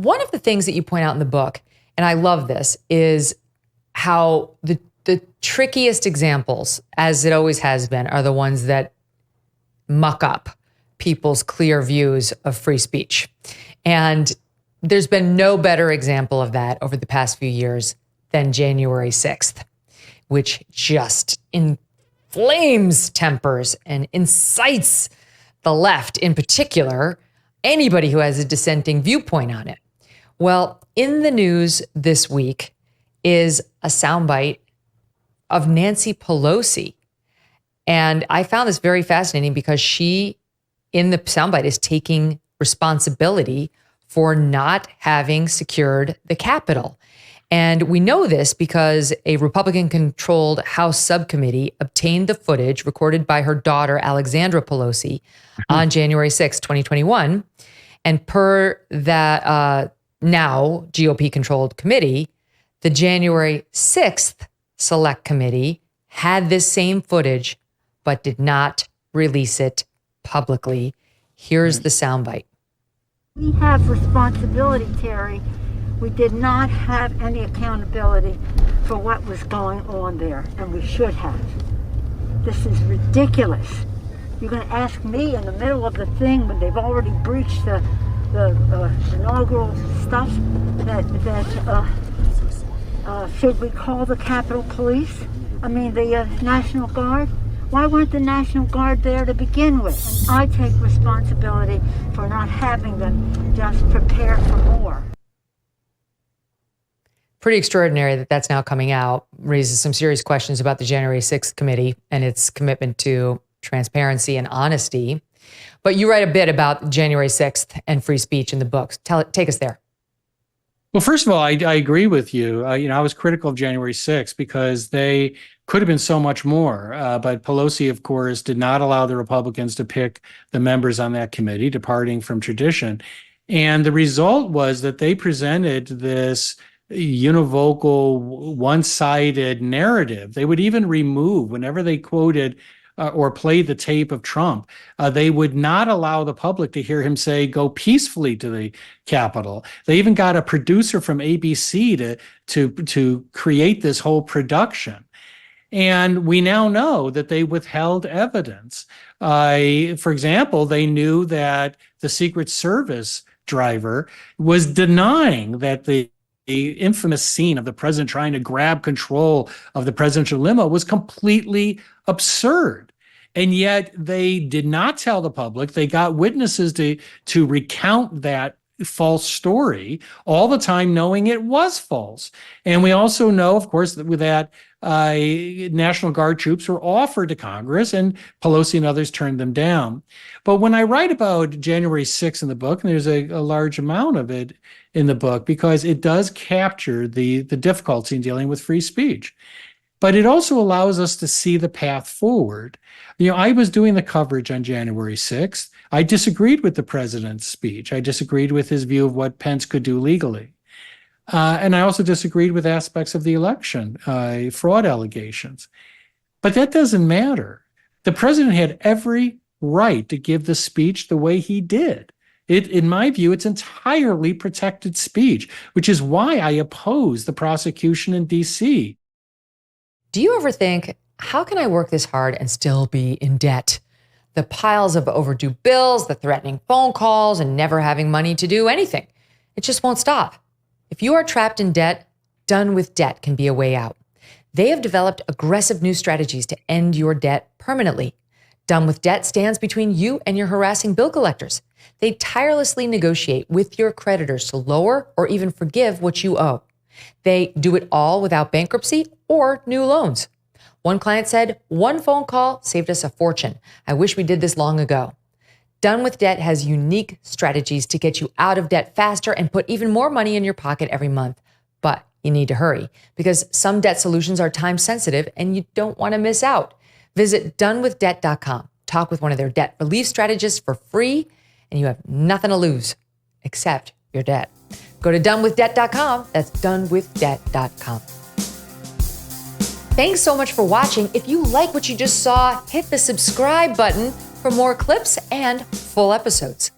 one of the things that you point out in the book, and I love this, is how the trickiest examples, as it always has been, are the ones that muck up people's clear views of free speech. And there's been no better example of that over the past few years than January 6th, which just inflames tempers and incites the left, in particular, anybody who has a dissenting viewpoint on it. Well, in the news this week is a soundbite of Nancy Pelosi. And I found this very fascinating because she, in the soundbite, is taking responsibility for not having secured the Capitol. And we know this because a Republican-controlled House subcommittee obtained the footage recorded by her daughter, Alexandra Pelosi, on January 6, 2021. And per that now GOP-controlled committee, the January 6th Select Committee had this same footage, but did not release it publicly. Here's the soundbite. We have responsibility, Terry. We did not have any accountability for what was going on there, and we should have. This is ridiculous. You're going to ask me in the middle of the thing when they've already breached the inaugural stuff that should we call the Capitol Police? I mean, the National Guard? Why weren't the National Guard there to begin with? And I take responsibility for not having them just prepare for more. Pretty extraordinary that that's now coming out, raises some serious questions about the January 6th committee and its commitment to transparency and honesty. But you write a bit about January 6th and free speech in the book. Take us there. Well, first of all, I agree with you. I was critical of January 6th because they could have been so much more. But Pelosi, of course, did not allow the Republicans to pick the members on that committee, departing from tradition. And the result was that they presented this univocal, one-sided narrative. They would even remove, whenever they quoted or played the tape of Trump, they would not allow the public to hear him say, go peacefully to the Capitol. They even got a producer from ABC to create this whole production. And we now know that they withheld evidence. For example, they knew that the Secret Service driver was denying that the infamous scene of the president trying to grab control of the presidential limo was completely absurd. And yet they did not tell the public. They got witnesses to recount that false story, all the time knowing it was false. And we also know, of course, that National Guard troops were offered to Congress, and Pelosi and others turned them down. But when I write about January 6th in the book, and there's a large amount of it in the book, because it does capture the difficulty in dealing with free speech. But it also allows us to see the path forward. I was doing the coverage on January 6th. I disagreed with the president's speech. I disagreed with his view of what Pence could do legally. And I also disagreed with aspects of the election, fraud allegations. But that doesn't matter. The president had every right to give the speech the way he did. In my view, it's entirely protected speech, which is why I oppose the prosecution in D.C. Do you ever think, how can I work this hard and still be in debt? The piles of overdue bills, the threatening phone calls, and never having money to do anything. It just won't stop. If you are trapped in debt, Done with Debt can be a way out. They have developed aggressive new strategies to end your debt permanently. Done with Debt stands between you and your harassing bill collectors. They tirelessly negotiate with your creditors to lower or even forgive what you owe. They do it all without bankruptcy or new loans. One client said, "One phone call saved us a fortune. I wish we did this long ago." Done with Debt has unique strategies to get you out of debt faster and put even more money in your pocket every month. But you need to hurry because some debt solutions are time sensitive and you don't want to miss out. Visit donewithdebt.com. Talk with one of their debt relief strategists for free and you have nothing to lose except your debt. Go to donewithdebt.com. That's donewithdebt.com. Thanks so much for watching. If you like what you just saw, hit the subscribe button for more clips and full episodes.